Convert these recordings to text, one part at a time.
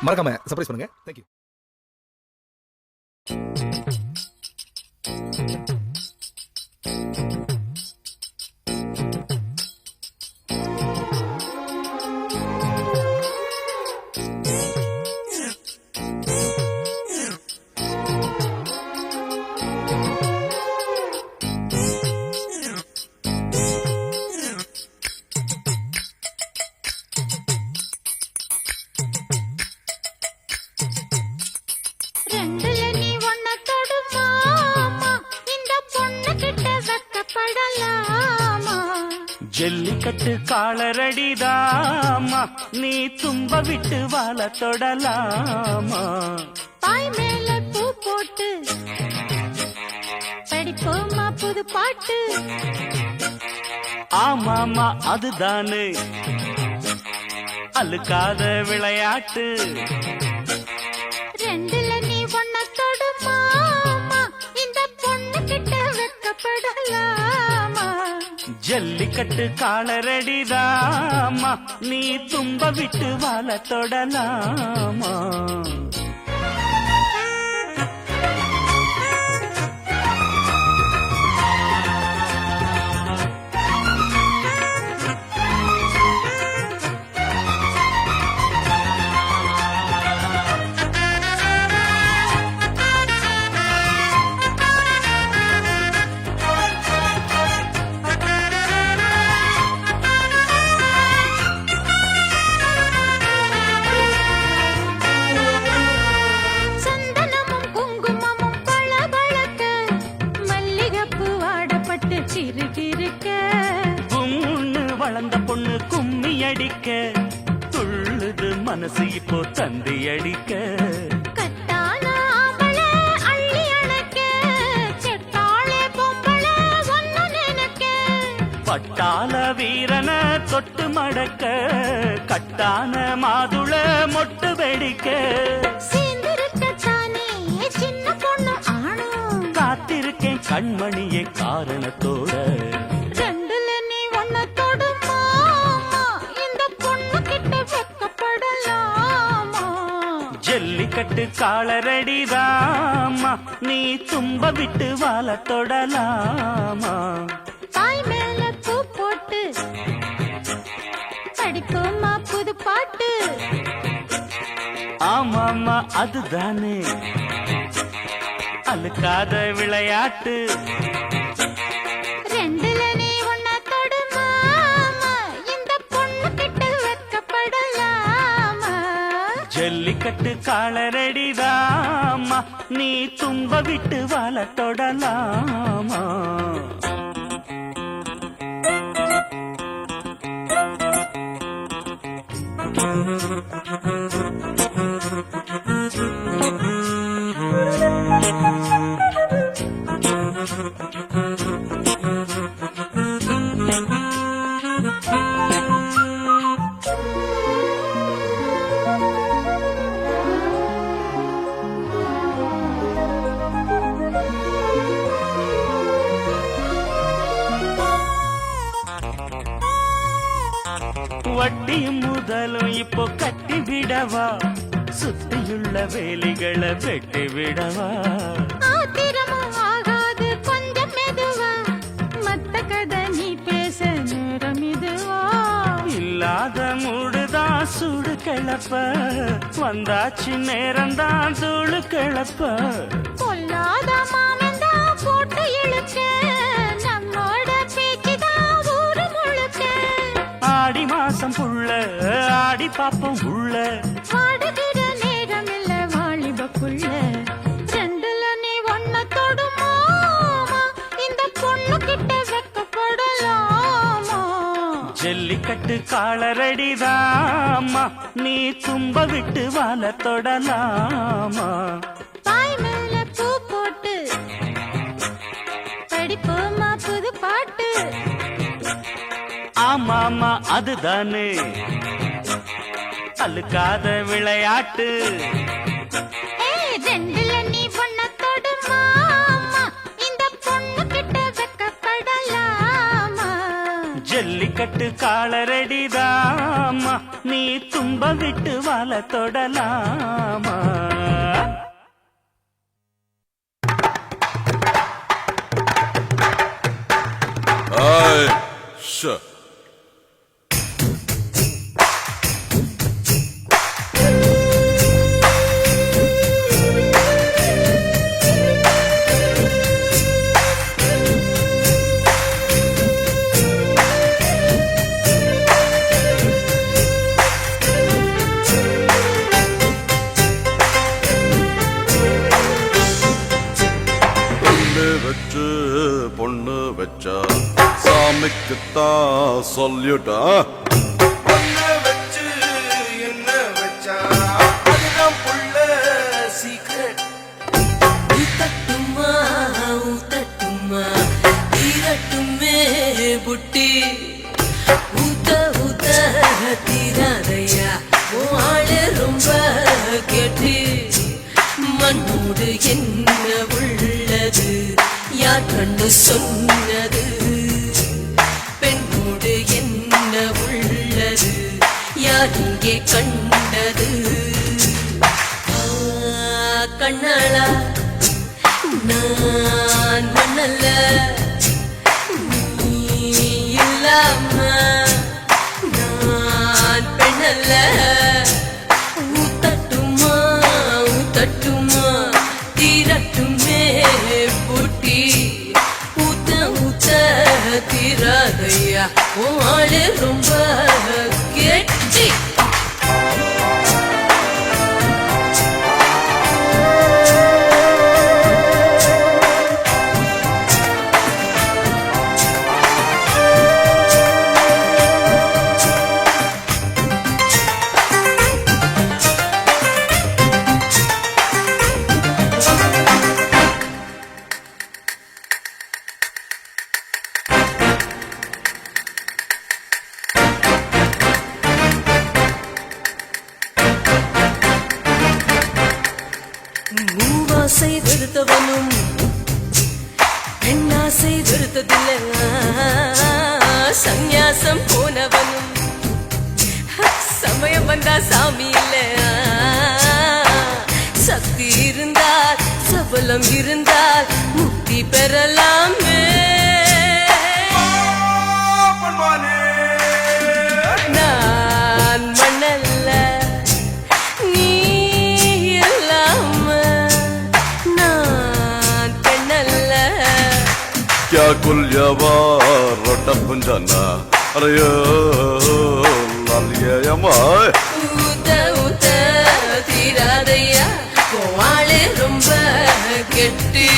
மறக்காம சர்ப்ரைஸ் பண்ணுங்க. தேங்க்யூ. ஜல்லிக்கட்டு காலரடிதாமா, நீ தும்ப விட்டு வாழ தொடலாமா. பாய் மேல பூ போட்டு படிப்போமா புது பாட்டு. ஆமாமா அதுதானே அழுக்காத விளையாட்டு. ரெண்டுல நீ ஒன்ன தொடுமாமா, இந்த பொண்ணு கிட்ட வெக்கப்படலாமா. ஜல்லிக்கட்டு காலரடிதாமா, நீ தும்ப விட்டு வாழ தொடலாமா. வளர்ந்த பொண்ணு கும்மி அடிக்க துள்ளுது மனசு இப்போ தந்தி அடிக்க. கட்டான ஆம்பள அள்ளி அணைக்க, செட்டாளே பொம்பள ஒன்னு நினைக்க. பட்டாள வீரன தொட்டு மடக்க, கட்டான மாதுள மொட்டு வெடிக்க. சீந்திருக்கத்தானே சின்ன பொண்ணு ஆணும், காத்திருக்கேன் கண்மணியே காரணத்தோட. ஜல்லிக்கட்டு காலரடிதாமா, நீ தும்ப விட்டு வாழ தொடலாமா. பாய் மேல பூ போட்டு படிப்போமா புது பாட்டு. ஆமாமா அதுதானே அழுக்காத விளையாட்டு. ரெண்டுல நீ ஒன்ன தொடுமாமா, இந்த பொண்ணு கிட்ட வெக்கப்படலாமா. ஜல்லிக்கட்டு காலரடிதாமா, நீ தும்ப விட்டு வாழ தொடலாமா. வட்டியும் முதலும் இப்போ கட்டி விடவா, சுத்தியுள்ள வேலிகளை வெட்டி விடவா. ஆத்திரமும் ஆகாது கொஞ்சம் மெதுவா, மத்த கதை நீ பேச நேரம் இதுவா. இல்லாத மூடுதான் சூடு கிளப்ப, வந்தாச்சு நேரம்தான் தூளு கிளப்ப. பொல்லாத மாமன்தான் போட்டு இழுக்க, நம்மோட பேச்சுதான் ஊரு முழுக்க. ஆடி மாசம் புள்ள ஆடி பாப்பம் உள்ள, வாடுகிற நேரம் இல்ல வாலிப புள்ள. ரெண்டுல நீ ஒன்ன தொடுமாமா, இந்த பொண்ணு கிட்ட வெக்கப்படலாமா. ஜல்லிக்கட்டு காலரடிதாமா, நீ தும்ப விட்டு வாழ தொடலாமா. பாய் மேல பூ போட்டு படிப்போமா புது பாட்டு. ஆமாமா அதுதானே அழுக்காத விளையாட்டு. ரெண்டுல நீ ஒன்ன தொடுமாமா, இந்த பொண்ணு கிட்ட வெக்கப்படலாமா. ஜல்லிக்கட்டு காலரடிதாமா, நீ தும்ப விட்டு வாழ தொடலாமா பொண்ணு வச்சா சாமிக்குத்தான் சொல்லிட்டா பொண்ணு வச்சு என்ன வச்சா அதுதான் புள்ள சீக்ரெட் ஊத்தட்டுமா ஊத்தட்டுமா தீரட்டுமே புட்டி ஊத்த ஊத்த தீராதையா உன் ஆளு ரொம்ப கெட்டி மண்ணோடு என்ன உள்ளது யார் கண்ணு சொன்னது பெண்ணோடு என்ன உள்ளது யார் இங்கே கண்டது கண்ணாளா நான் மண்ணல்ல நீ இல்லாம நான் பெண்ணல்ல ஊத்தட்டுமா ஊத்தட்டுமா தீரட்டுமே பூட்டி ஊத்த ஊத்த தீராதையா உன் ஆளு ரொம்ப கெட்டி மூவாசை வெறுத்தவனும் பெண்ணாசை வெறுத்ததில்லை சந்நியாசம் போனவனும் சமயம் வந்தா சாமி இல்ல சக்தி இருந்தால் சபலம் இருந்தால் முக்தி பெறலாமே நான் மண்ணல்ல நீ இல்லாம நான் பெண்ணல்ல क्या कुल्यवा रोटा पुंजाना अरे लालिया माय ஊத்த ஊத்த தீராதையா கோவாளே ரொம்ப கெட்டி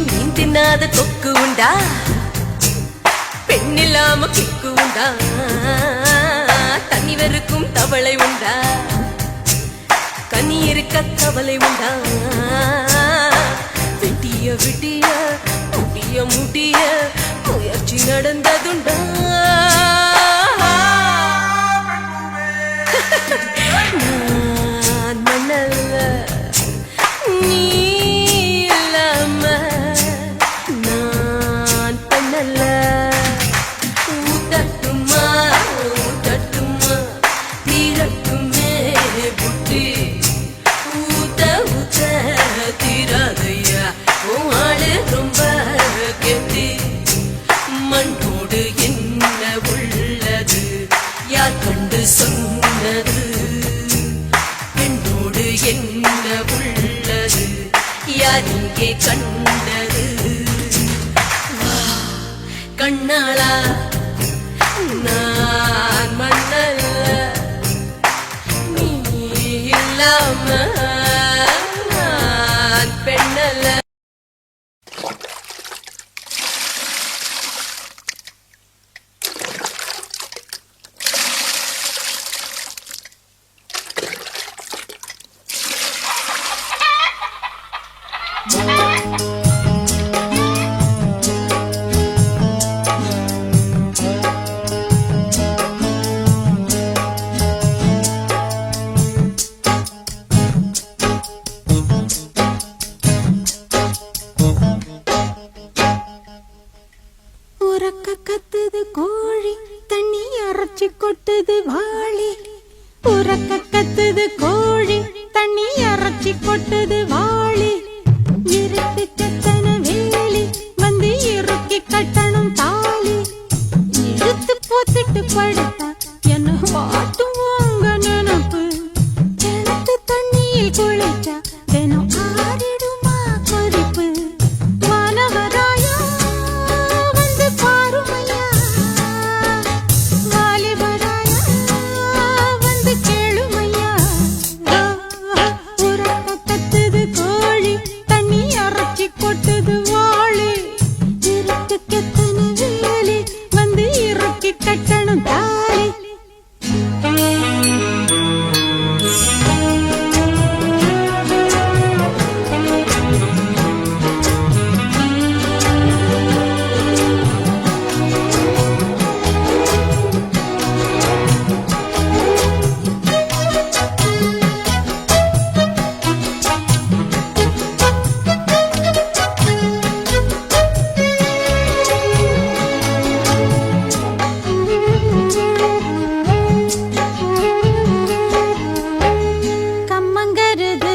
மீன் தின்னாத கொக்கு உண்டா பெண்ணில்லாம கிக்கு உண்டா தண்ணி வெறுக்கும் தவளை உண்டா கனி இருக்க கவலை உண்டா விட்டிய விட்டிய முடிய முடிய முயற்சி நடந்ததுண்டா நான் மண்ணல்ல நீ இல்லாம நான் பெண்ணல்ல ஊத்தட்டுமா ஊத்தட்டுமா தீரட்டுமே புட்டி ஊத்த ஊத்த தீராதையா உன் ஆளு ரொம்ப கெட்டி மண்ணோடு என்ன உள்ளது யார் கண்டு சொன்னது பெண்ணோடு என்ன உள்ளது யார் இங்கே கண்டது வா, கண்ணாளா நான் மண்ணல்ல நீ இல்லாம நான் பெண்ணல்ல கத்துது வாளி உறக்க கத்துது கோழி தண்ணி அரைச்சி கொட்டுது வாளி இருட்டு கத்தன வேலி வந்து இறுக்கி கட்டணும் தாலி இழுத்து போத்துட்டு படுத்தா என்ன வாட்டும் உங்க நினப்பு கிணத்து தண்ணியில் குளிச்சா தினம் ஆடிடுமா கொதிப்பு வானவராயா வந்து பாருமையா வாலிபராயா வந்து கேளுமையா உறக்க கத்துது கோழி தண்ணி அரைச்சி கொட்டுது வாளி இருட்டு கெத்தன வேலி வந்து இறுக்கி கட்டணும் தாலி கம்மங்கருது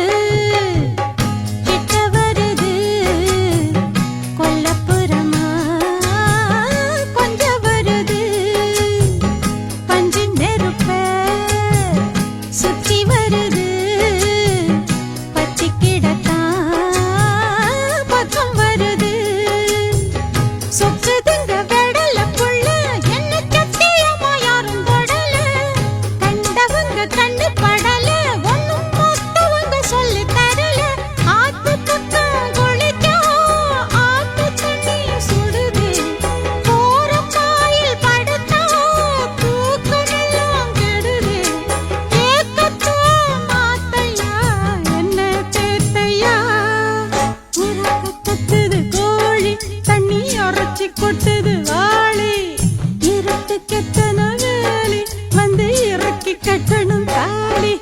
கிட்ட வருது கொல்லப்புறமா கொஞ்சம் வருது பஞ்சு நெருப்ப சுத்தி வருது பத்தி கிடத்தான் பக்கம் வருது சொக்குதுங்க வெடல புள்ள என்ன சத்தியமா யாரும் தொடல கண்டவங்க கண்ணு படல ஒண்ணும் மொத்தவங்க சொல்லி தரல ஆத்து பக்கம் குளிக்கா ஆத்து தண்ணி சுடுது போற பாயில் படுத்தா தூக்கமெல்லாம் கெடுது கேட்கத்தான் மாத்தையா என்ன கேட்டையா உறக்க கத்துது கோழி தண்ணி அரைச்சி கொட்டுது வாளி இருட்டு கெத்தன வேலி வந்து இறக்கி கட்டணும் தாலி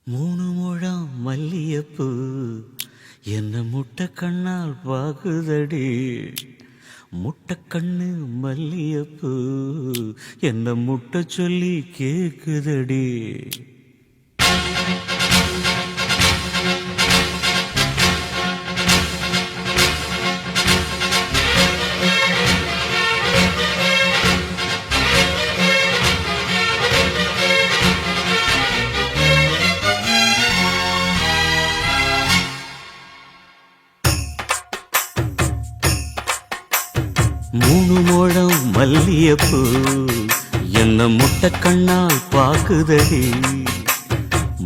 மூணு முழம் மல்லியப்பூ என்ன முட்டை கண்ணால் பாகுதடி முட்டை கண்ணு மல்லியப்பூ என்ன முட்டை சொல்லி கேக்குதடி மூணு முழம் மல்லியப்பூ என்ன முட்டை கண்ணால் பாக்குதடி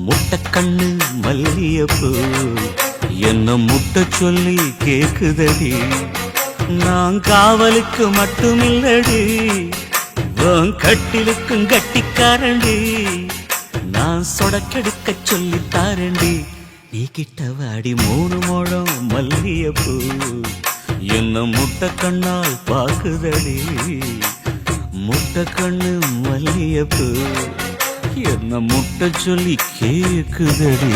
முட்டை கண்ணு மல்லியப்பூ என்ன முட்டை சொல்லி கேக்குதடி நான் காவலுக்கு மட்டுமில்லடி உன் கட்டிலுக்கும் கட்டிக்காரண்டி நான் சொடக்கெடுக்க சொல்லி தாரண்டி நீ கிட்ட வாடி மூணு முழம் மல்லியப்பூ என்ன முட்டை கண்ணால் பாக்குதடி முட்டை கண்ணு மல்லியப்பூ என்ன முட்டை சொல்லி கேக்குதடி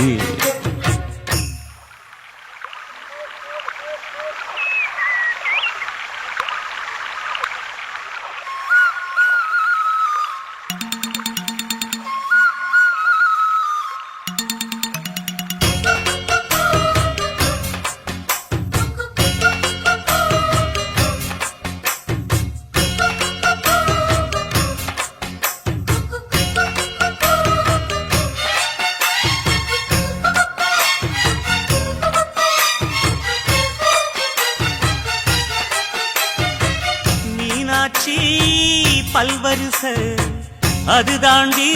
பல்வரிச அது தாண்டி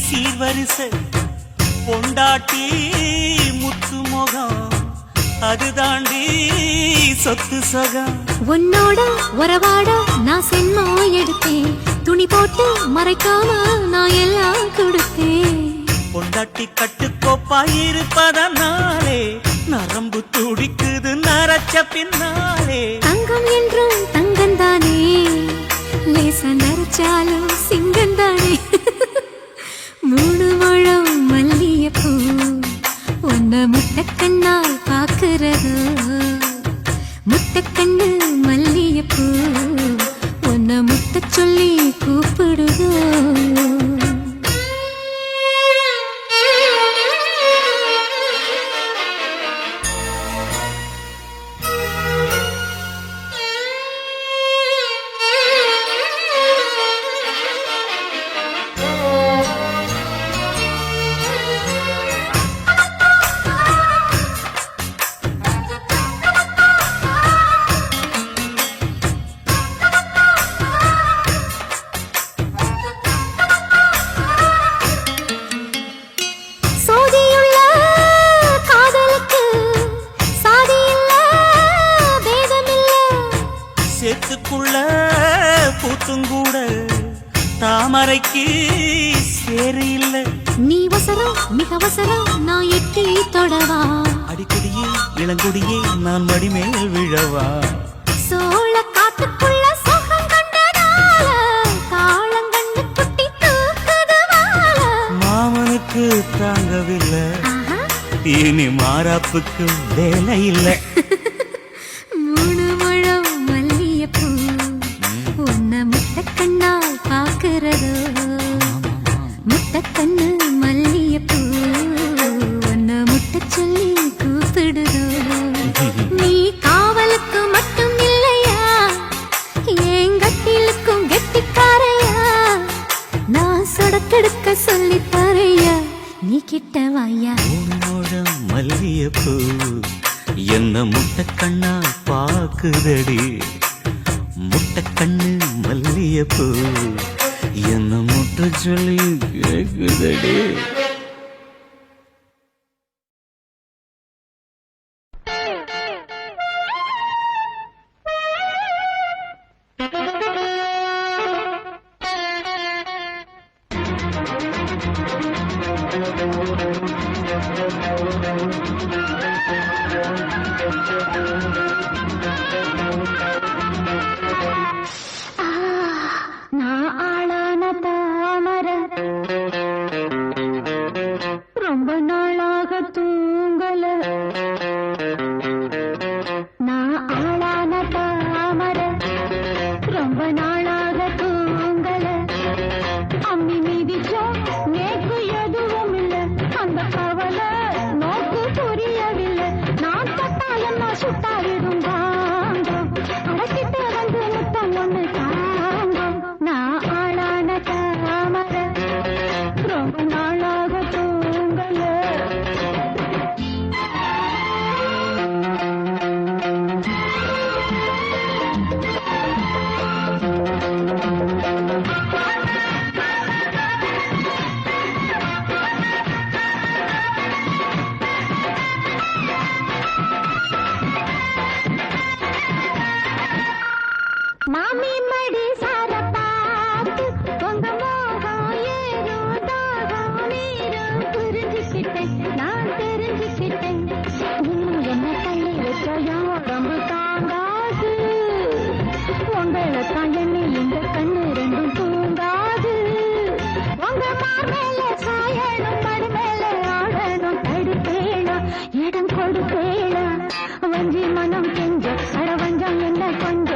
சீர்வரிச பொண்டாட்டி முத்து முகம் அது தாண்டி சொத்து சகம் உன்னோட உறவாட நான் சென்மோ எடுத்தேன் துணி போட்டு மறைக்காம நான் எல்லாம் கொடுத்தேன் பொண்டாட்டி கட்டுக்கோப்பாயிருப்பதனாலே நரம்பு துடிக்குது நரச்ச பின்னாலே தங்கம் என்றும் தங்கந்தானே லேசா நரைச்சாலும் சிங்கந்தானே மூணு முழம் மல்லியப்பூ உன்ன முட்டைக்கண்ணால் பாக்குறதோ முட்டைக்கண்ணு மல்லியப்பூ உன்ன முட்டை சொல்லி கூப்பிடுதோ சேத்துக்குள்ள பூத்துங்கூட தாமரைக்கு சேரு இல்ல நீ வசரம் மிக வசரம் நான் எட்டி தொடவா அடிக்கடியே இளங்குடியே நான் மடிமேல் விழவா சோழ காட்டுக்குள்ள சுகம் கண்டதால காலங்கண்டு குட்டி இனி மாறாப்புக்கு வேலை இல்ல. 3 முழம் மல்லியப்பூ உன்னை முட்டக்கண்ணால் பாக்குறதோ முட்டக்கண்ணு மல்லியப்பூ உன்னை முட்ட சொல்லி கூப்பிடுதோ. நீ காவலுக்கு மட்டும் இல்லையா என் கட்டிலுக்கும் கெட்டிக்காரையா நான் சொடக்கெடுக்க சொல்லி தரையா நீ கிட்ட வாயா. உன்னோட மல்லியப்பூ என்ன முட்டக்கண்ணா பாக்குதடி முட்டக்கண்ணு மல்லியப்பூ என்ன முட்ட சொல்லி கேக்குதடி. நான் ஆளான தாமரை ரொம்ப நாளாக தூங்கல. நான் ஆளான தாமரை ரொம்ப நாளாக தூங்கல. அம்மி மீதிச்சோம் நேக்கு எதுவும் இல்ல. அந்த கவலை நோக்கு புரியவில்லை. நான் தட்டாயம் நான் சுட்டாரிடும் வாங்கும் அடக்கிட்டு வந்து முத்தம் ஒண்ணு தாங்கும். நான் ஆளான தாமரை ரொம்ப நாளாக தூங்கல. மாமி மடி சார பார்த்து உங்க மோகம் ஏறும் தாகம் நீரும் புரிஞ்சுக்கிட்டேன். நான் தெரிஞ்சுக்கிட்டேன். இன்னும் என்ன தள்ளி வச்சோம் உடம்பு தாங்காது. உங்களை தான் எண்ணி இந்த கண்ணு ரெண்டும் தூங்காது. உங்க மாமேல சாயணும் மடு மேல ஆடணும் தடுப்பேணும் இடம் கொடுப்பேணும். வஞ்சி மனம் கெஞ்ச அடவஞ்சம் என்ன கொஞ்ச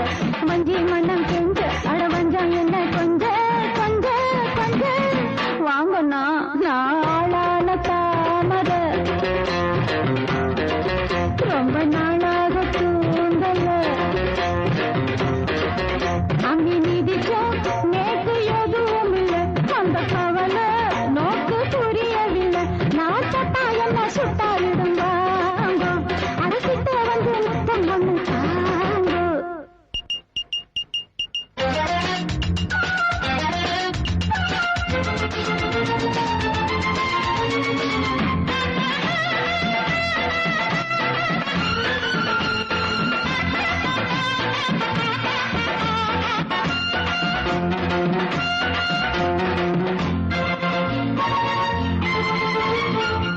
வஞ்சி மனம் கெஞ்ச அடவஞ்சம் என்ன கொஞ்ச கொஞ்ச கொஞ்ச வாங்கண்ணா நாளான தாமரை ரொம்ப நாளாக தூங்கல. அம்மி மீதிச்சோம் நேக்கு எதுவும் இல்லை. அந்த கவலை நோக்கு புரியவில்லை. நான் தட்டாயம் நான் சுட்டாரிடும் வாங்கும் அரசிட்ட வந்து முத்தம் ஒண்ணு தாங்கும்.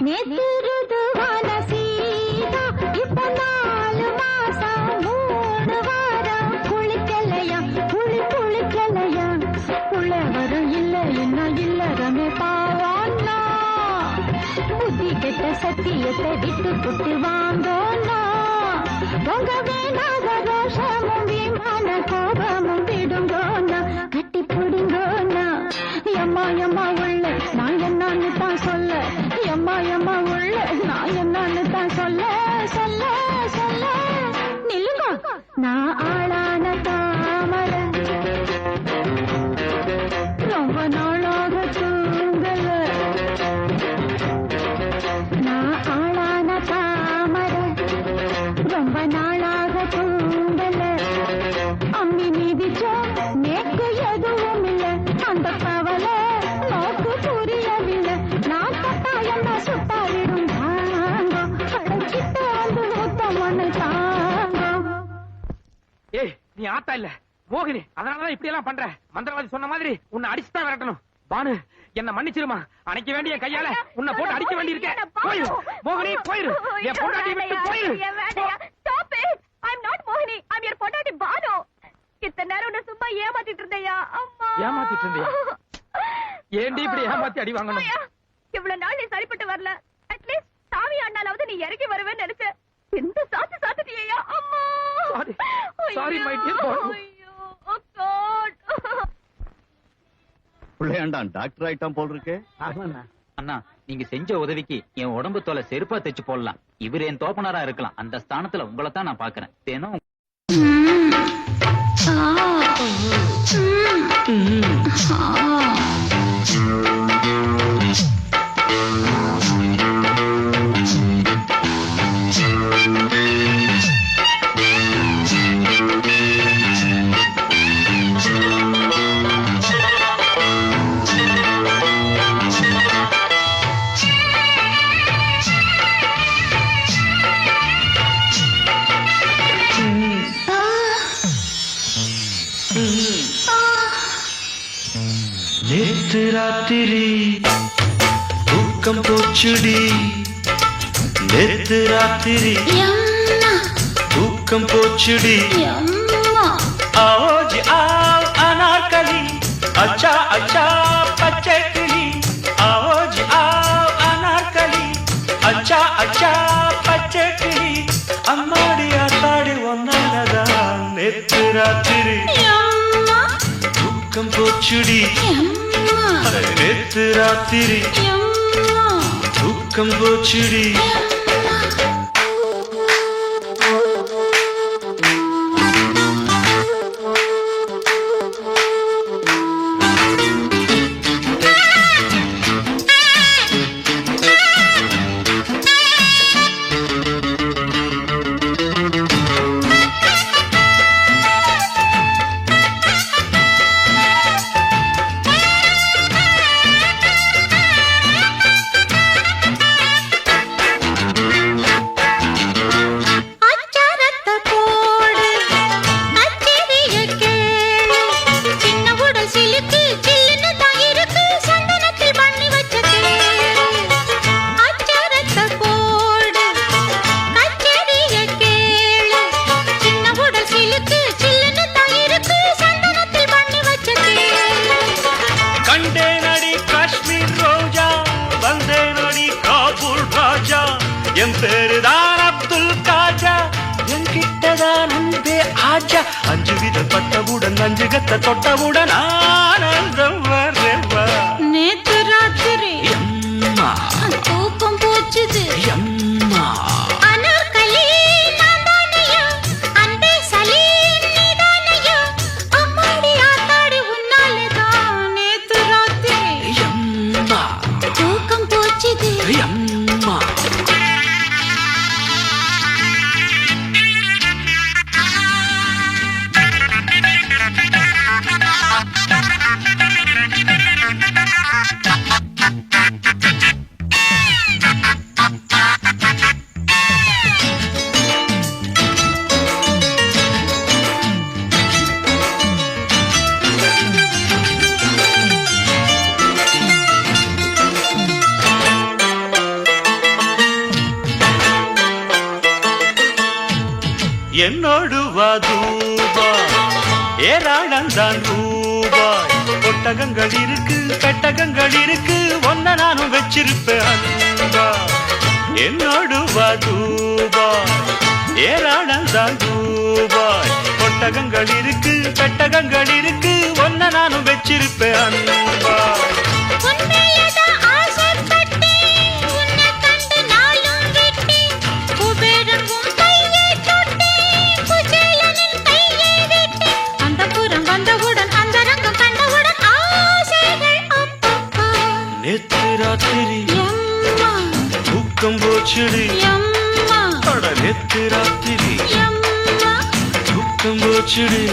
நேத்து ருதுவான சீதா இப்ப 4 மாசம் 3 வாரம் குளிக்கலையா குளிக்கலையா. உள்ளவரும் இல்ல இன்னும் இல்லறமே பாவான்னா புத்தி கெட்ட சத்தியத்தை விட்டு புட்டு வாங்கோன்னா. உங்க வேணாத ரோஷமும் விமான கோபமும் விடுங்கோன்னா கட்டி பிடுங்கோன்னா. எம்மா எம்மா உள்ள நான் என்னன்னு தான் சொல்ல. எம்மா எம்மா உள்ள நான் என்னன்னு தான் சொல்ல சொல்ல சொல்ல. நில்லுங்க நான் ஆளான தாமரை ரொம்ப நாளாக தூங்கல. நான் ஆளான தாமரை ரொம்ப நாளாக தூங்கல. அம்மி மீதிச்சோம் நேக்கு எதுவும் இல்லை. அந்த கவலை நோக்கு புரியவில்லை. நான் தட்டாயம் நான் சுட்டாரிடும் தாங்கும் அடக்கிட்ட வந்து முத்தம் ஒண்ணு தாங்கும். ஏய் நீ ஆத்தா இல்ல மோகினி, அதனாலதான் இப்படி எல்லாம் பண்ற. மந்திரவாதி சொன்ன மாதிரி உன்னை அடிச்சுதான் விரட்டணும். பானு என்ன மன்னிச்சிருமா. அணைக்க வேண்டிய கையால உன்னை போட்டு அடிக்க வேண்டி இருக்க. போயிரு மோகினி போயிரு. என் பொண்டாட்டி விட்டு போயிரு. Stop it! I'm not Mohini. I'm your பொண்டாட்டி பானு. இத்தனை நேரம் உன்னை சும்மா ஏமாத்திட்டு இருந்தேயா. அம்மா ஏமாத்திட்டு இருந்தியா? ஏண்டி இப்படி ஏமாத்தி அடி வாங்கணும்? இவ்வளவு நாள் நீ சரிப்பட்டு வரல. அட்லீஸ்ட் சாமி அண்ணாலாவது நீ இறங்கி வருவேன்னு நினைச்சேன். இந்த சாத்திட்டியா அம்மா. Sorry my dear Banu. ஐயோ God. பிள்ளையாண்டான் டாக்டர் ஆயிட்டான் போல் இருக்கே. அண்ணா நீங்க செஞ்ச உதவிக்கு என் உடம்பு தோலை செருப்பா தைச்சு போடலாம். இவர் என் தோப்பனரா இருக்கலாம். அந்த ஸ்தானத்துல உங்களை தான் நான் பாக்குறேன். தினம் நேத்து ராத்திரி தூக்கம் போச்சுடி, நேத்து ராத்திரி தூக்கம் போச்சுடி. आओ आओ अनारकली अच्छा अच्छा பச்சை கிளி. आओ आओ अनारकली अच्छा अच्छा பச்சை கிளி. அம்மாடி ஆத்தாடி ஒன்னாலதான் நேத்து ராத்திரி தூக்கம் போச்சுடி, நேத்து ராத்திரி தூக்கம் போச்சுடி. என் பேருதான் அப்துல் காஜா, என்கிட்டதான் அன்பே ஆஜா. அஞ்சு வித பட்டவுடன் அஞ்சு கத்த தொட்டவுடன் ஆனந்தம் வரவா. நேத்து ராத்திரி எம்மா தூக்கம் போச்சுது. எம்மா அனார்கலி நான்தானையா, அன்பே சலீம் நீதானையா. அம்மாடி ஆத்தாடி உன்னாலதான் நேத்து ராத்திரி எம்மா தூக்கம் போச்சுது. எம்மா என்னோடு வா தூபாய், ஏராளந்தான் ரூபாய். ஒட்டகங்கள் இருக்கு பெட்டகங்கள் இருக்கு, ஒன்ன நானும் வச்சிருப்பேன் அன்பா. என்னோடு வா தூபாய், ஏராளந்தான் ரூபாய். ஒட்டகங்கள் இருக்கு பெட்டகங்கள் இருக்கு, ஒன்ன நானும் வச்சிருப்பேன் அன்பா. நேத்து ராத்திரி தூக்கம் போச்சுடி, அட நேத்து ராத்திரி தூக்கம் போச்சுடி.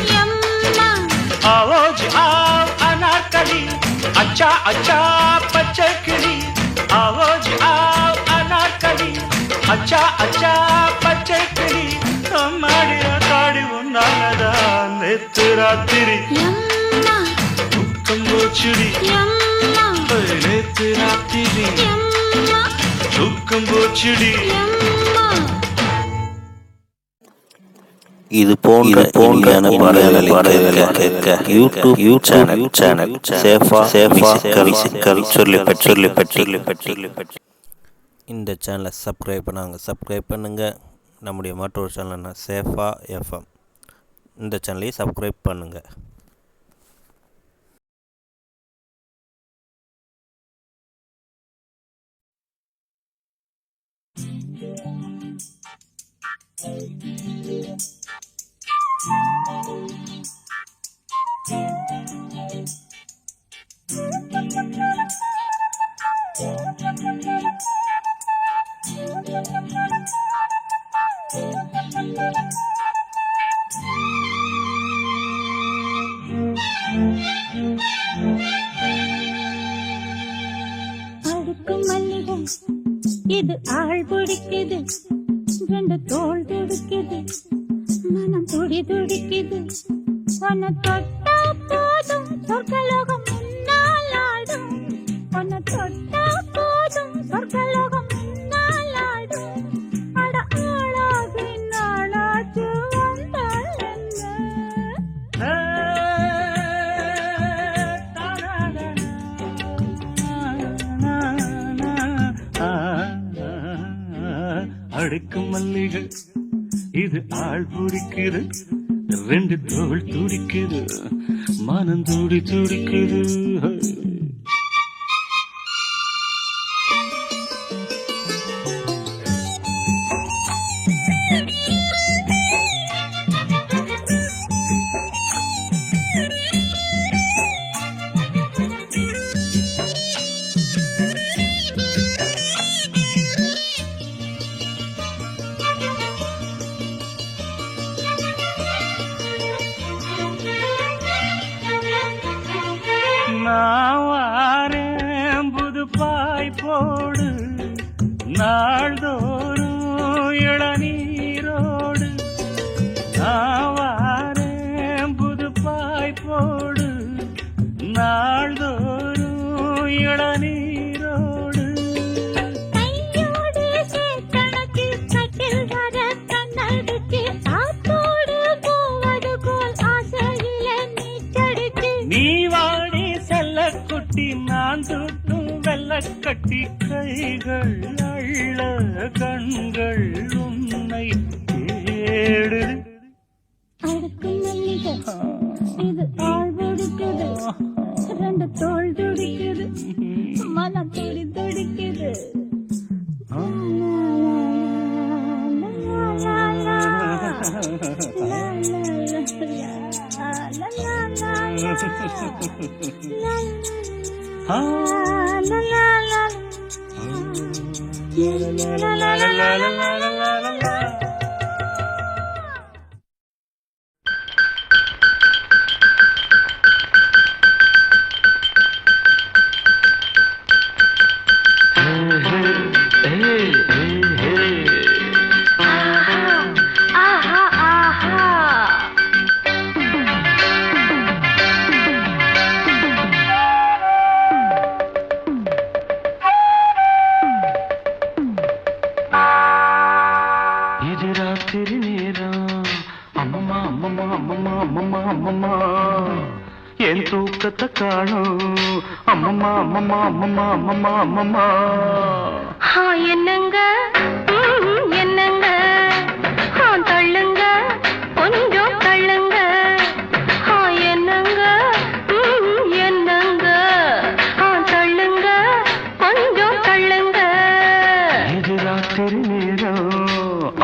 आओ आओ अनारकली अच्छा अच्छा பச்சை கிளி. आओ आओ अनारकली अच्छा अच्छा பச்சை கிளி. அம்மாடி ஆத்தாடி ஒன்னாலதான் நேத்து ராத்திரி தூக்கம் போச்சுடி, நேத்து ராத்திரி தூக்கம் போச்சுடி. இது போன்ற பாடல்களை கேட்க யூடியூப் சேனல் சேஃபா மியூசிக்கல் சொல்லிப்பட்டி. இந்த சேனலை சப்ஸ்கிரைப் பண்ணுங்கள். நம்முடைய மற்றொரு சேனலான சேஃபா எஃப்எம், இந்த சேனலையும் சப்ஸ்கிரைப் பண்ணுங்கள். அடுக்கும் மல்லிகை இது ஆள் பிடிக்குது, ரெண்டு தோள் துடிக்குது, மனம் துடி துடிக்குது. உன்னை தொட்டா போதும் சொர்க்கலோகம் முன்னால் ஆடும், உன்னை தொட்டா போதும் சொர்க்கலோகம் முன்னால் ஆடும். அட ஆளாகி நாளாச்சு வந்தாள் என்ன. அடுக்கும் மல்லிகை இது ஆள் பிடிக்குது, ரெண்டு தோள் துடிக்குது, மனம் துடி துடிக்குது. நான் வாரேன் புது பாய் போடு, நாள்தோறும் இளநீரோடு. நான் வாரேன் புது பாய் போடு, நாள்தோறும் இளநீரோடு. கையோடு சேத்தனக்கு கட்டில் வர கண்ணடிச்சு, ஆத்தோடு போவது போல் ஆசையில நீச்சடிச்சு. நீ வாடி செல்ல குட்டி, நான் சுட்டும் வெள்ள கட்டி. கைகள் அள்ள கண்கள் உன்னை தேடுது. அடுக்கும் மல்லிகை இது ஆள் பிடிக்குது, ரெண்டு தோள் துடிக்குது, மனம் துடி துடிக்குது. இது ராத்திரி நேரம், அம்மம்மா அம்மம்மா அம்மம்மா அம்மம்மா அம்மம்மா, என் தூக்கத்தை காணும். அம்மம்மா அம்மம்மா அம்மம்மா அம்மம்மா அம்மம்மா. என்னங்க என்னங்க, தள்ளுங்க கொஞ்சம் தள்ளுங்க. என்னங்க என்னங்க, தள்ளுங்க கொஞ்சம் தள்ளுங்க. இது ராத்திரி நேரம்,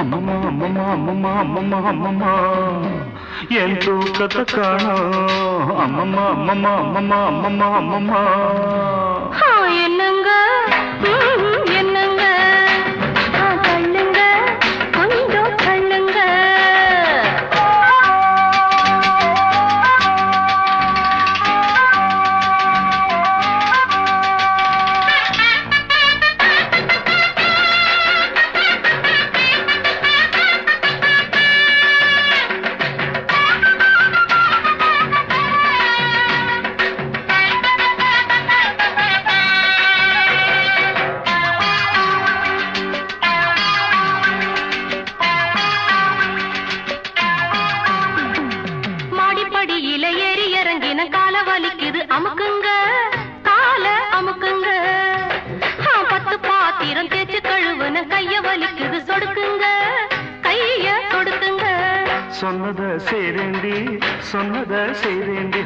அம்மம்மா அம்மம்மா அம்மம்மா அம்மம்மா அம்மம்மா, என் தூக்கத்தை காணும். அம்மம்மா அம்மம்மா அம்மம்மா அம்மம்மா அம்மம்மா. என்னங்க என்னங்க, தள்ளுங்க கொஞ்சம் தள்ளுங்க. சொன்னத செய்தேண்டி சொன்னத செய்தேண்டி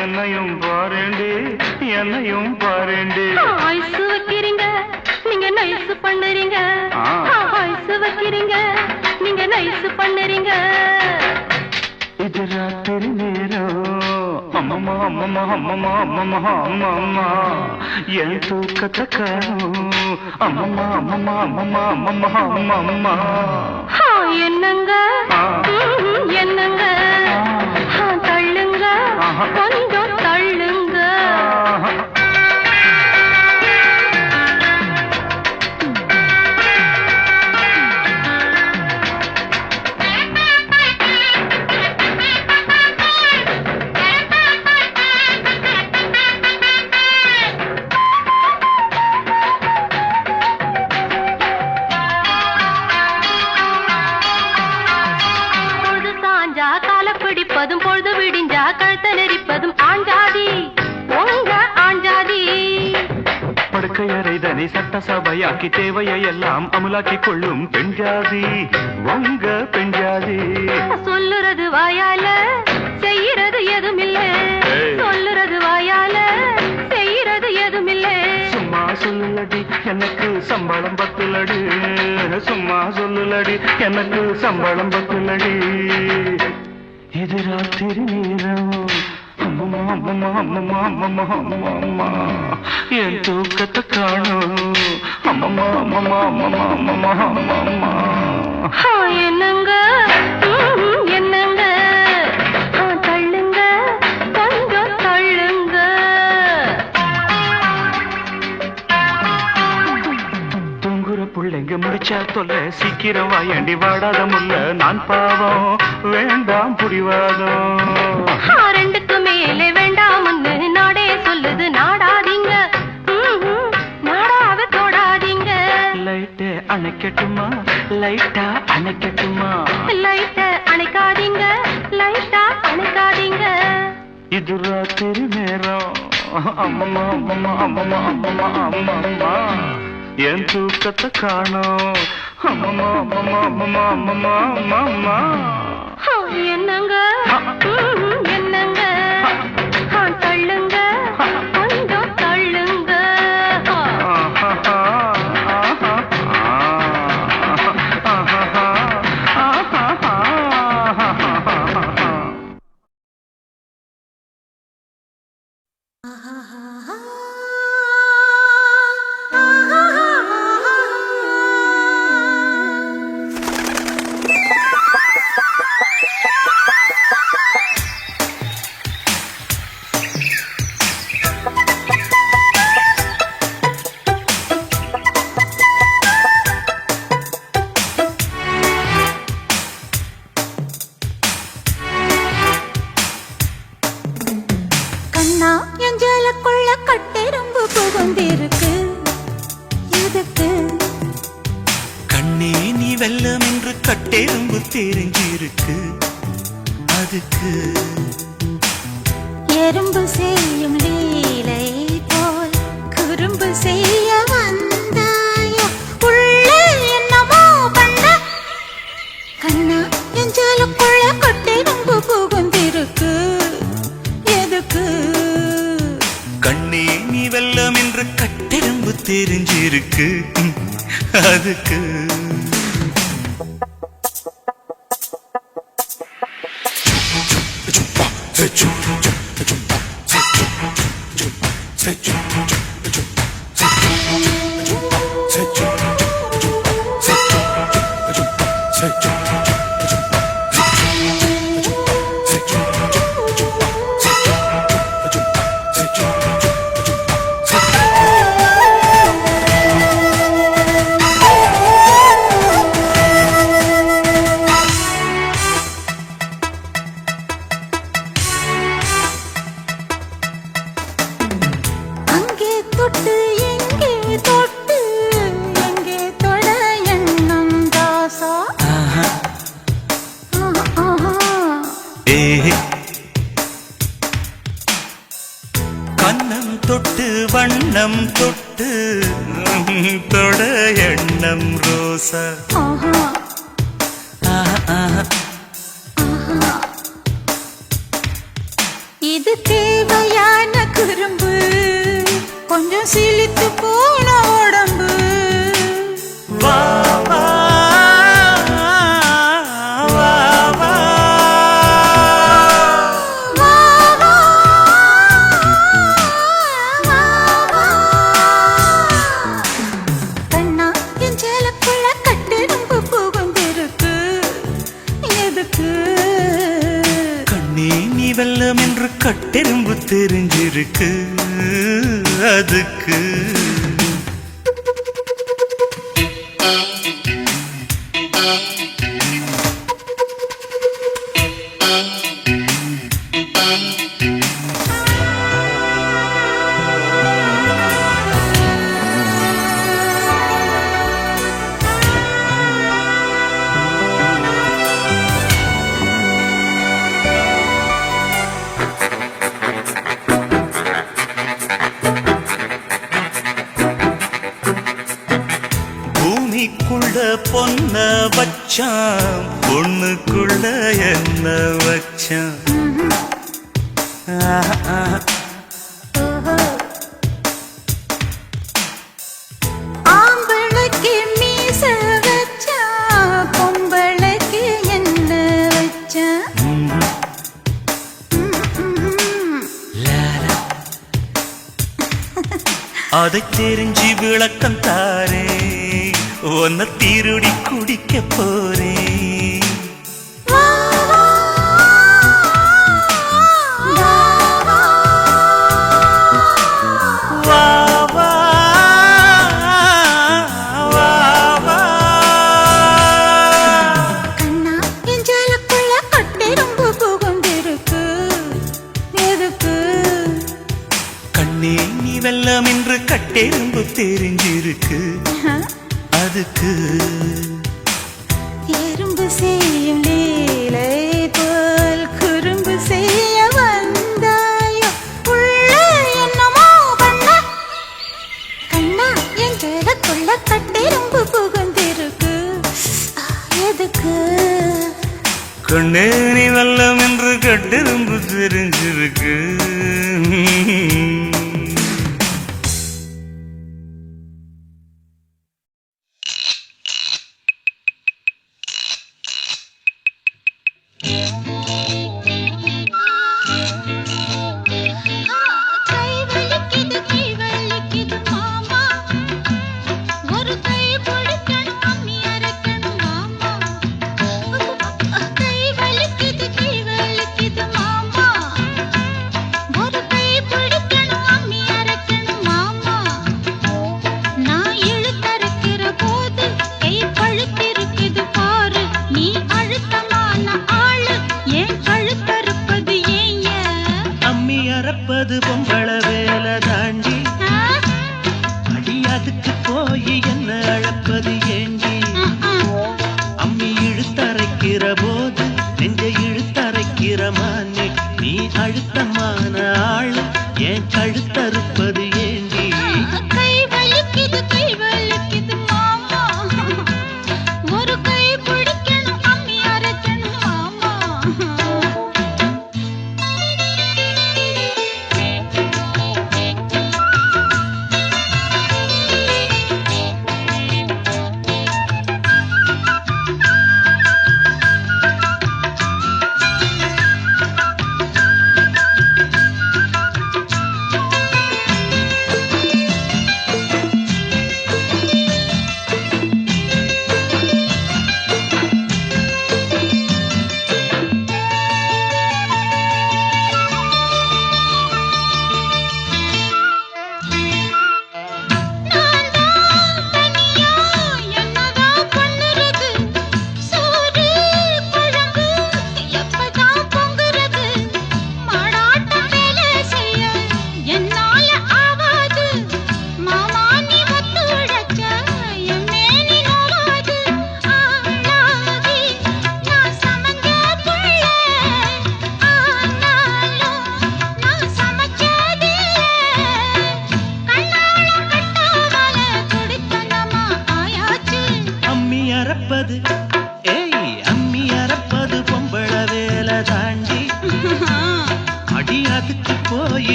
என்னையும் பாரேண்டி என்னையும் பாரேண்டி ஐஸ் வைக்கிறீங்க நீங்க நைஸ் பண்ணுறீங்க ஐஸ் வைக்கிறீங்க நீங்க நைஸ் பண்ணுறீங்க இது ராத்திரி நேரம் அம்மம்மா அம்மம்மா அம்மம்மா அம்மம்மா அம்மம்மா என் தூக்கத்தை காணும் அம்மம்மா அம்மம்மா அம்மம்மா அம்மம்மா அம்மம்மா என்னங்க என்னங்க தள்ளுங்க கொஞ்சம் தள்ளுங்க பிடிப்பதும் பொழுது விடிஞ்சா கழுத்த நெரிப்பதும் ஆஞ்சாதி உங்க ஆஞ்சாதி படுக்கையறைதனை சட்டசபையாக்கி தேவையை எல்லாம் அமலாக்கி கொள்ளும் பெண்ஜாதி உங்க பெண்ஜாதி சொல்லுறது வாயால செய்யறது எதுமில்ல சொல்லுறது வாயால செய்யறது எதுமில்ல சும்மா சொல்லுலடி எனக்கு சம்பளம் பத்துலடி சும்மா சொல்லுலடி எனக்கு சம்பளம் பத்துலடி இது ராத்திரி நேரம் அம்மம்மா அம்மம்மா அம்மம்மா அம்மம்மா அம்மம்மா என் தூக்கத்தை காணும் அம்மம்மா அம்மம்மா அம்மம்மா அம்மம்மா அம்மம்மா என்னங்க என்னங்க தள்ளுங்க கொஞ்சம் தள்ளுங்க தூங்குற புள்ளைங்க முடிச்சா தொல்ல சீக்கிரம் வாயண்டி வாடாத முல்ல நான் பாவம் வேண்டாம் புரிவாதம் ரெண்டுக்கு மேலே வேண்டாம்னு நாடே சொல்லுது நாடாதீங்க நாடாவ தொடாதீங்க லைட்டை அணைக்கட்டுமா லைட்டா அணைக்கட்டுமா லைட்ட அணைக்காதீங்க லைட்டா அணைக்காதீங்க இது ராத்திரி நேரம் அம்மம்மா அம்மம்மா அம்மம்மா அம்மம்மா அம்மம்மா என் தூக்கத்தை காணோம் அம்மம்மா அம்மம்மா அம்மம்மா அம்மம்மா அம்மம்மா என்னங்க என்னங்க தள்ளுங்க கொஞ்சம் தள்ளுங்க எஞ்சலுக்குள்ள கட்டெரும்பு புகுந்திருக்கு எதுக்கு கண்ணே நீ வெல்லம் என்று கட்டெரும்பு தெரிஞ்சிருக்கு அதுக்கு எறும்பு செய்யும் லீலை போல் குறும்பு செய்ய வந்தாயோ உள்ளே என்னமோ பண்ண கண்ணா எஞ்சலுக்குள்ள கட்டெரும்பு புகுந்திருக்கு எதுக்கு கண்ணே நீ வெல்லம் என்று கட்டெரும்பு தெரிஞ்சிருக்கு அதுக்கு கண்ணம் தொட்டு வண்ணம் தொட்டு தொட எண்ணம் ரோசா தேவையான குறும்பு கொஞ்சம் சிலித்து போன உடம்பு வா வா வா வா வா, வா, வா, வா. கண்ணா என் சேலக்குள்ள கட்டெரும்பு புகுந்திருக்கு எதுக்கு கண்ணே நீ வெல்லம் என்று கட்டெரும்பு தெரிஞ்சிருக்கு அதுக்கு பூமிக்குள்ள பொன்ன வச்சான் பொண்ணுக்குள்ள என்ன வச்சான் ஆம்பளைக்கு மீச வச்சா பொம்பளைக்கு என்ன வச்சா அதை தெரிஞ்சு விளக்கம் தாரே உன்னை திருடி குடிக்க போறேன் வா, வா, வா, வா. வா வா வா கண்ணா என் சேலக்குள்ள கட்டெரும்பு புகுந்திருக்கு எதுக்கு கண்ணே நீ வெல்லம் என்று கட்டெரும்பு தெரிஞ்சிருக்கு அதுக்கு எறும்பு செய்யும் லீலை போல் குறும்பு செய்ய வந்தாயோ உள்ள என்னமோ பண்ண கண்ணா என் சேலக்குள்ள கட்டெரும்பு புகுந்திருக்கு எதுக்கு கண்ணே நீ வெல்லம் என்று கட்டெரும்பு தெரிஞ்சிருக்கு கை வலிக்குது கை வலிக்குது மாமா ஒரு கை பிடிக்கணும் அம்மி அரைக்கணும் மாமா கை வலிக்குது மாமா ஒரு கை பிடிக்கணும்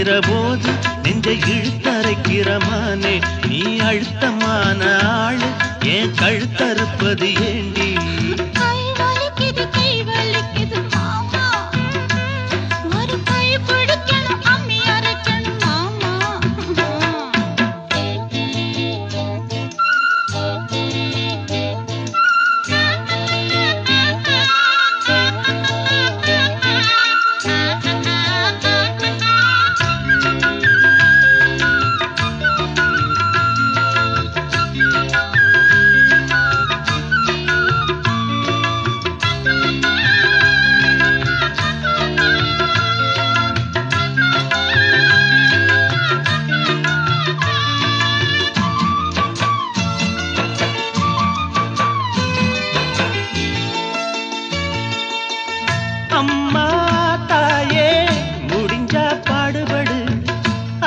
அணைக்கிற போது நெஞ்சை இழுத்தரைக்கிற மானே நீ அழுத்தமான ஆளு ஏன் கழுத்தறுப்பது ஏண்டி கை வலிக்குது கை வலிக்குது மாமா ஒரு கை பிடிக்கணும் அம்மி அரைக்கணும் மாமா அம்மா தாயே முடிஞ்சா பாடுபடு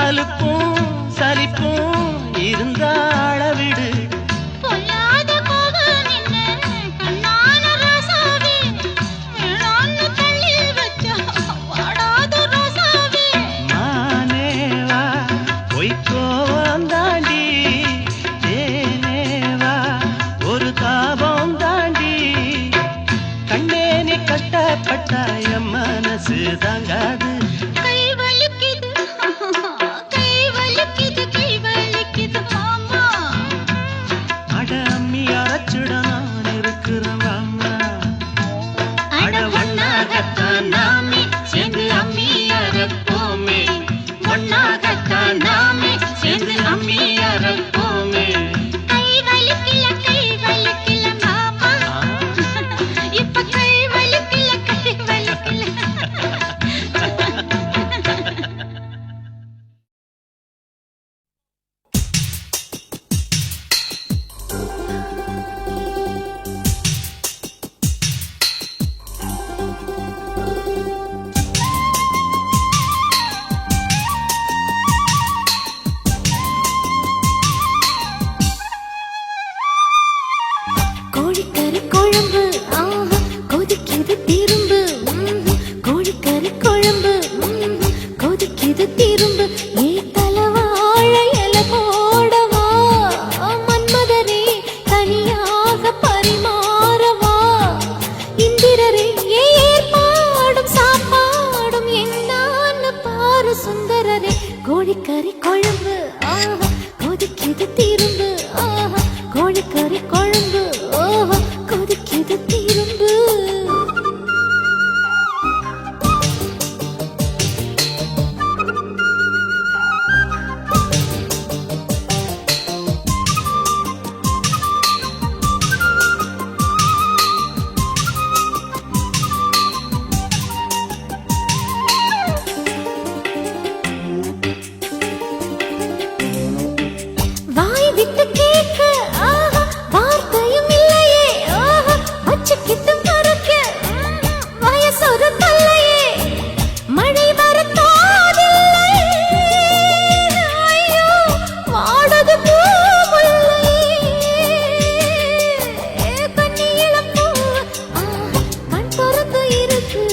அலுப்பும் சலிப்பும் இருந்தா அளவிடு பொல்லாத கோப நின்ன கண்ணான ராசாவே வேளான்னு தள்ளி வச்சா வாடாத ராசாவே மானேவா பொய்க்கோவம் தாண்டி தேனேவா ஒரு தாபம் தாண்டி கண்ணேனி கட்டப்பட்ட என் மனசு தாங்காது கை வலிக்குது கை வலிக்குது கை வலிக்குது மாமா அட அம்மி அரைச்சுட நான் இருக்கிறேன் வாமா அட ஒன்னாகத்தான் நாமே சேர்ந்து அம்மி அரைப்போமே ஒன்னாகத்தான் நாமே சேர்ந்து அம்மி அரைப்போமே கை வலிக்கல மாமா இப்ப கை வலிக்கல கை வலிக்கல கோழிக்கறி குழம்பு ஆஹா கொதிக்குது திரும்பு கோழிக்கறி குழம்பு கொதிக்குது திரும்பு ஏ தலவாழ இல போடவா மன்மதரே தனியாக பரிமாறவா இந்திரரே ஏற்பாடும் சாப்பாடும் என்னான்னு பாரு சுந்தரரே கோழிக்கறி குழம்பு ஆஹா கொதிக்குது திரும்பு ஆஹா கோழிக்கறி குழம்பு ஓஹோ கொதிக்குது திரும்பு வாய் விட்டு கேட்க ஆஹா வார்த்தையும் இல்லையே ஆஹா வச்சுக்கிட்டு மறக்க வயசொரு தல்லையே மழை வரத்தாதில்லை ஐயோ வாடது பூமுல்லை கண்ணியிலம் பூ கண் பொறுத்து இருக்கு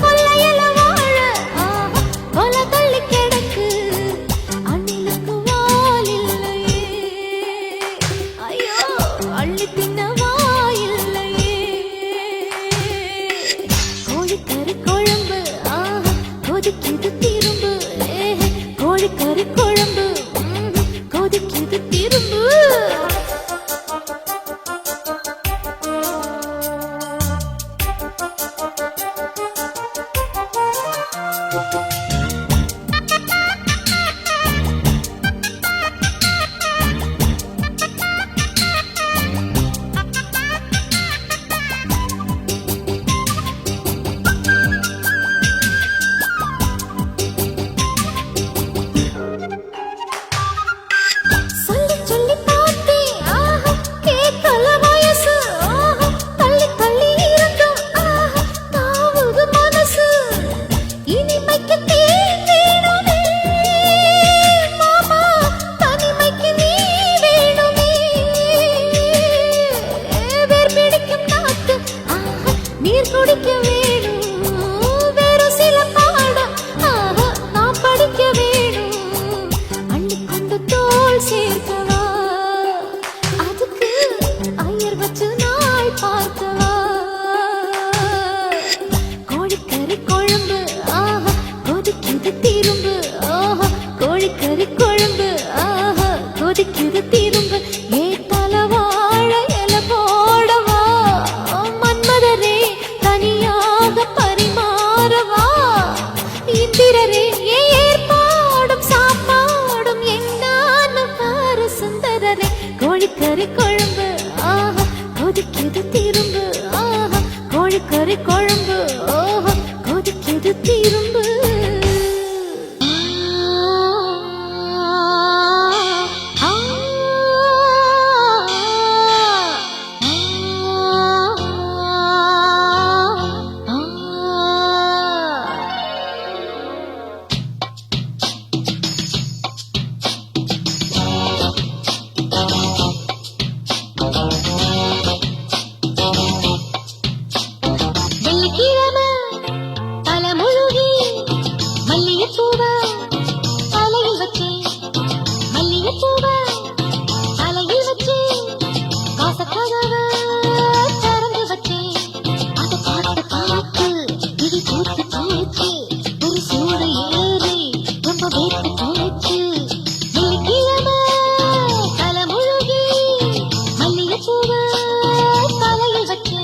கொல்லையில வாழ ஆஹா கொலை தள்ளி கிடக்கு அணிலுக்கு வால் இல்லையே ஐயோ அள்ளி தின்ன வாயில்லையே கோழிக்கறி குழம்பு ஆஹா கொதிக்குது திரும்பு கோழிக்கறி குழம்பு கொதிக்குது திரும்பு கொதிக்குது திரும்பு ஆஹா கோழிக்கறி குழம்பு ஆஹா கொதிக்குது திரும்பு ஏத்தால வாழ இல போடவா மன்மதரே தனியாக பரிமாறவா இந்திரரே ஏற்பாடும் சாப்பாடும் என்னான்னு பாரு சுந்தரரே கோழிக்கறி குழம்பு ஆஹா கொதிக்குது திரும்பு ஆஹா கோழிக்கறி குழம்பு ஆஹா கொதிக்குது திரும்பு வெள்ளிக்கிழமை தலைமுழுகி மல்லிகைப்பூவ தலையில் வச்சு மல்லிகைப்பூவ தலையில் வச்சு வாசக்கதவ திறந்து வச்சு அதை பார்த்து பார்த்து விழி பூத்து போச்சு ஒரு சூடு ஏறி ரொம்ப வேத்து போச்சு வெள்ளிக்கிழமை தலைமுழுகி மல்லிகைப்பூவ தலையில் வச்சு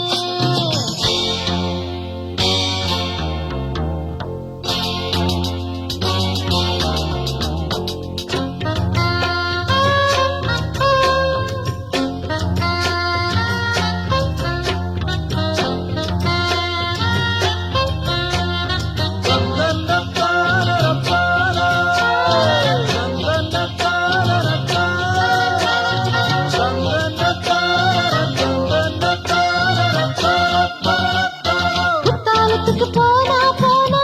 குத்தாலத்துக்கு போனா போனா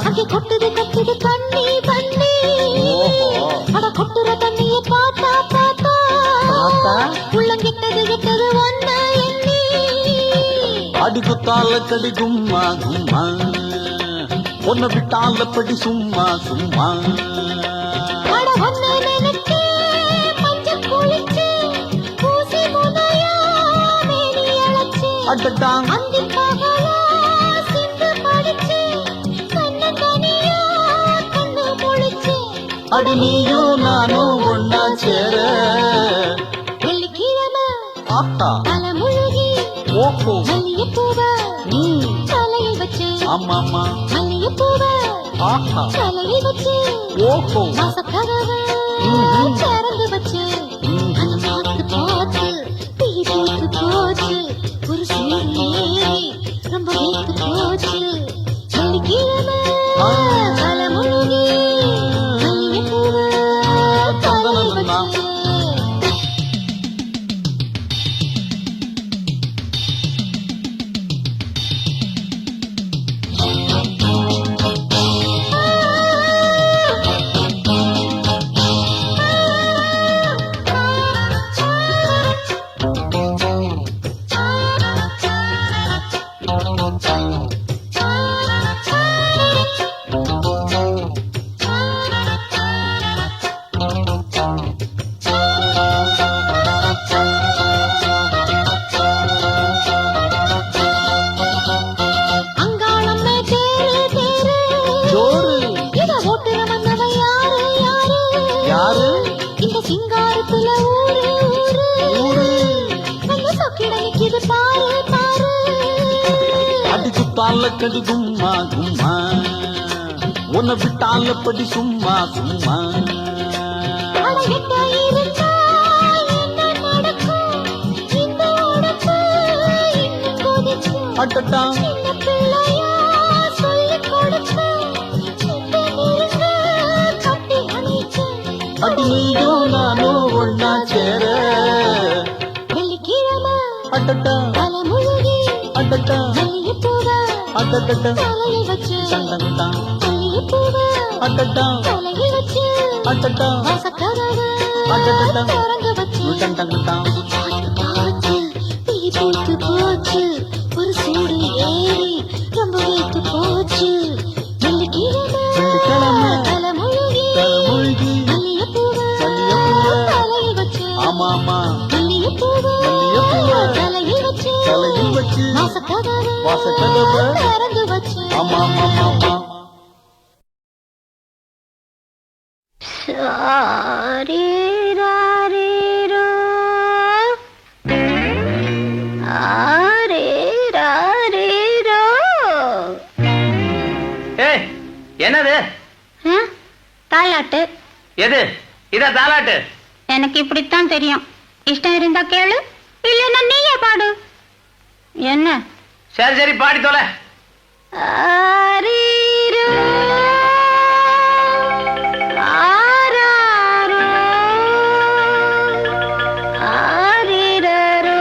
அங்கே கொட்டுது கட்டுது தண்ணி தண்ணி அட கொட்டுற தண்ணிய பார்த்தா பார்த்தா உள்ளங்கிட்டது கிட்டது ஒன்ன எண்ணி அடி குத்தால கடி கும்மா கும்மா பொண்ணு விட்டால படி சும்மா சும்மா அட ஒன்ன நினைச்சு மஞ்சள் குளிச்சு பூசி முனையா மேனி அழைச்சு அடட்டாங் அந்தி பகலா சிந்து படிச்சு கண்ணு தனியா கண்ணு முழிச்சு அடி நீயும் நானும் ஒன்னா சேர வெள்ளிக்கிழமை ஆத்தா தலைமுழுகி ஓஹோ மல்லிகைப்பூவ தலையில் வச்சு ஆமாமா மல்லிகைப்பூவ ஆஹா தலையில் வச்சு ஓஹோ வாசக்கதவ திறந்து வச்சு அதை பார்த்து பார்த்து தீ பூத்து போச்சு ஒரு சூடு ஏறி ரொம்ப வேத்து போச்சு வெள்ளிக்கிழமை தலைமுழுகி மல்லிகைப்பூவ தலையில் வச்சு அங்காளம்மே தேரு தேரு ஜோரு இத ஓட்டுற மன்னவ யாரு யாரு யாரு இந்த சிங்காரத்துல ஊரு ஊரு ஊரு நல்ல சொக்கிட நிக்குது பாரு பாரு அடி குத்தால கடி கும்மா கும்மா உன்னை விட்டால படி சும்மா சும்மா அட எட்ட இருந்தா என்ன நடக்கும் இந்த உடம்பு இன்னும் கொதிச்சு அடட்டா சின்ன பிள்ளையா சொல்லிக் கொடுத்து சித்த நெருங்க கட்டி அணைச்சு அடி நீயும் நானும் ஒன்னா சேர வெள்ளிக்கிழமை அடட்டா தலைமுழுகி அடட்டா மல்லிகைப்பூவ அடட்டா தலையில் வச்சு தண்டா மல்லிகைப்பூவ அடட்டா தலையில் வச்சு அடட்டா வாசக்கதவ அடடடா. திறந்து வச்சு தண்டா அதை பார்த்து பார்த்து தீ பூத்து போச்சு ஒரு சூடு ஏறி ரொம்ப வேத்து போச்சு வெள்ளிக்கிழமை வெள்ளிக்கிழமை தலைமுழுகி தலைமுழுகி மல்லிகைப்பூவ மல்லிகைப்பூவ தலையில் வச்சு ஆமாமா மல்லிகைப்பூவ மல்லிகைப்பூவ தலையில் வச்சு தலையில் வச்சு வாசக்கதவ வாசக்கதவ திறந்து வச்சு ஆமாமாமா ஆரீராரீரோ. ஆரீராரீரோ. ஏய் என்னது? தாலாட்டு. எது? இத தாலாட்டு? எனக்கு இப்படித்தான் தெரியும். இஷ்டம் இருந்தா கேளு, இல்லைன்னா நீயே பாடு. என்ன? சரி சரி பாடி தொலை. ஆரீரோ. ஆராரோ. ஆரீரரோ.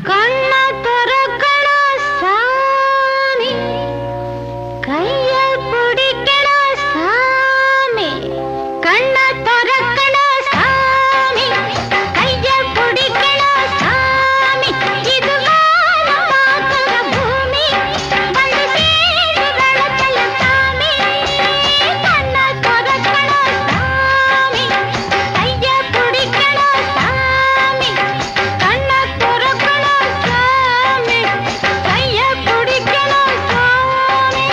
கண்ண திறக்கணும் சாமி, கைய பிடிக்கணும் சாமி. கண்ண திறக்கணும் சாமி, கைய பிடிக்கணும் சாமி. இது வானம் பார்க்கிற பூமி, வந்து சேர்ந்து வளர்த்தல சாமி. கண்ண திறக்கணும் சாமி, கைய பிடிக்கணும் சாமி. கண்ண திறக்கணும் சாமி, கைய பிடிக்கணும் சாமி.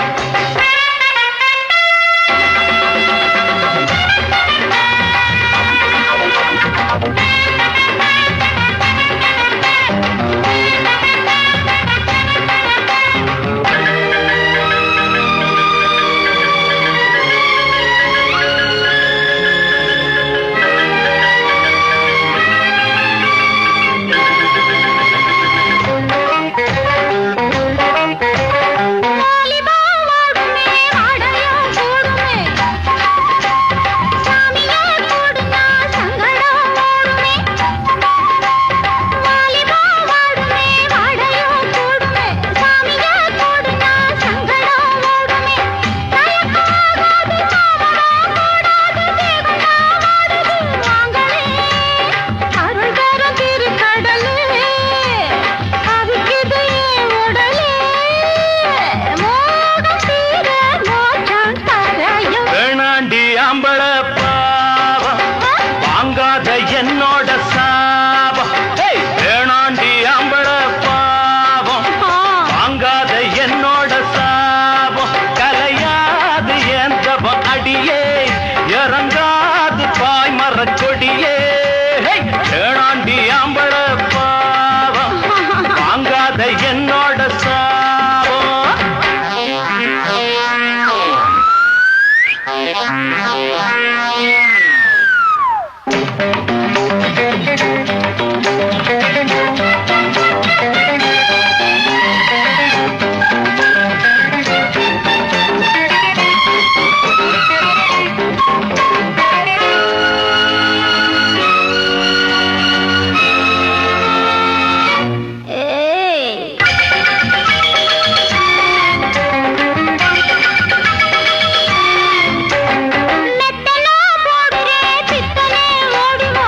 வாலிபா வாடுமே, வாடையும் கூடுமே. சாமியே கூடுனா சங்கடம் ஓடுமே. வாலிபா வாடுமே, வாடையும் கூடுமே. சாமியே கூடுனா சங்கடம் ஓடுமே. தயக்காகாது மாமரம் கூடாது, தேவனா வாடுது வாங்களே. அருள் தரும் திருக்கடலே, அவிக்குது என் உடலே. மோகம் தீர மோட்சம் தரையும். வேணாண்டி ஆம்பள பாவம் வாங்காத என்னோட சாபம். ஏய், வேணாண்டி ஆம்பள பாவம் வாங்காத என்னோட சாபம். கலையாது எந்தவம் அடியே, இறங்காது பாய் மரக்கொடியே. ஏய், வேணாண்டி ஆம்பள பாவம் வாங்காத என்னோட சாபம். ஏய். மெத்தனா போடுறே, பித்தனே ஓடிவா.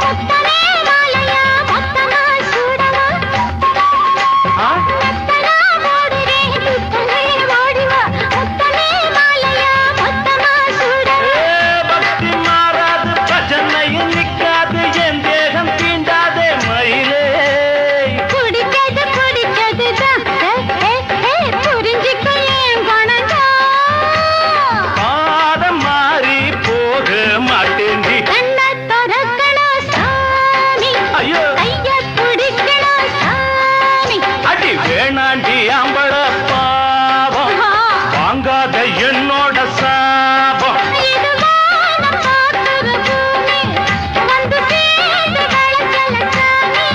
முத்தனே மாலையா, மொத்தமா சூடவா. மெத்தனா போடுறே, பித்தனே ஓடிவா. முத்தனே மாலையா, மொத்தமா சூடவா. பக்தி மாறாது, பஜனையும் நிற்காது, என் தேகம் தீண்டாதே மயிலே. பிடிச்சது பிடிச்சதுதான். புரிஞ்சுக்க ஏன் குணம்தான். பாதம் மாறி போக மாட்டேந்தி. கண்ண திறக்கணும் சாமி, ஐயோ, கைய பிடிக்கணும் சாமி. அடி வேணாண்டி ஆம்பள பாவம் வாங்காத என்னோட சாபம். இது வானம் பார்க்கிற பூமி, வந்து சேர்ந்து வளர்த்தல சாமி.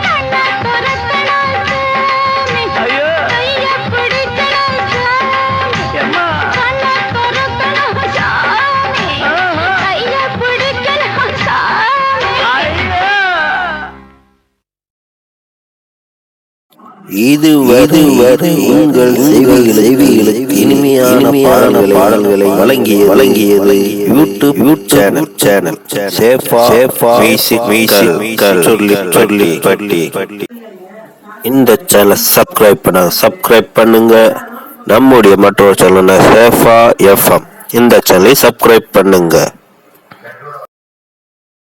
கண்ண திறக்கணும் சாமி, ஐயோ, கைய பிடிக்கணும் சாமி. எம்மா. கண்ண திறக்கணும் சாமி, கைய பிடிக்கணும் சாமி. ஐயோ. இதுவரை உங்கள் செவிகளுக்கு இனிமையான பாடல்களை வழங்கியது யூடியூப் சேனல் சேஃபா சொல்லி இந்த சேனலை சப்ஸ்கிரைப் பண்ணுங்க. நம்முடைய மற்றொரு சேனல் சேஃபா எஃப்எம், இந்த சேனலை சப்ஸ்கிரைப் பண்ணுங்க.